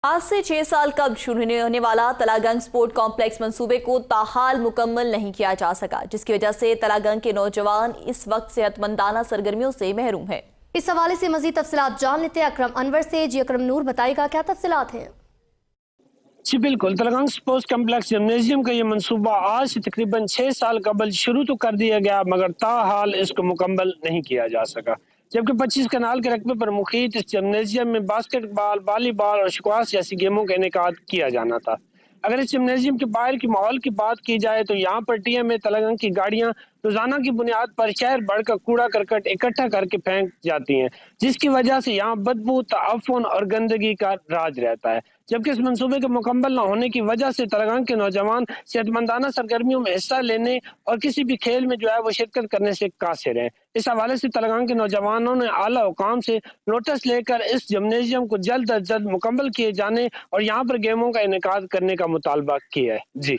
आज से 6 साल कब शुरू होने वाला तलागंग स्पोर्ट कॉम्प्लेक्स मंसूबे को ताहाल मुकम्मल नहीं किया जा सका, जिसकी वजह से तलागंग के नौजवान इस वक्त सेहतमंदाना सरगर्मियों से महरूम है। इस हवाले से मजीद तफसीलात जान लेते हैं अकरम अनवर से। जी अकरम नूर, बताएगा क्या तफसीलात हैं? जी बिल्कुल, तलागंग स्पोर्ट्स कम्प्लेक्स जिम्नेजियम का ये मंसूबा आज से तकरीबन 6 साल कबल शुरू तो कर दिया गया, मगर ताहाल इसको मुकम्मल नहीं किया जा सका। जबकि 25 कनाल के रकबे पर मुखीत इस जिम्नेजियम में बास्केटबॉल, वॉलीबॉल और स्क्वाश जैसी गेमों का इनेकाद किया जाना था। अगर इस जिम्नेजियम के बाहर की माहौल की बात की जाए तो यहाँ पर टीएमए तलागंग की गाड़ियाँ रोजाना की बुनियाद पर शहर भर का कूड़ा करकट इकट्ठा करके फेंक जाती हैं, जिसकी वजह से यहाँ बदबू, ताफुन और गंदगी का राज रहता है। जबकि इस मंसूबे के मुकम्मल न होने की वजह से तलागंग के नौजवान सेहतमंदाना सरगर्मियों में हिस्सा लेने और किसी भी खेल में जो है वो शिरकत करने से कासिर हैं। इस हवाले से तलागंग के नौजवानों ने आला हुकाम से नोटिस लेकर इस जिम्नेजियम को जल्द अज जल्द मुकम्मल किए जाने और यहाँ पर गेमों का इनेकाद करने का मुतालबा किया है। जी।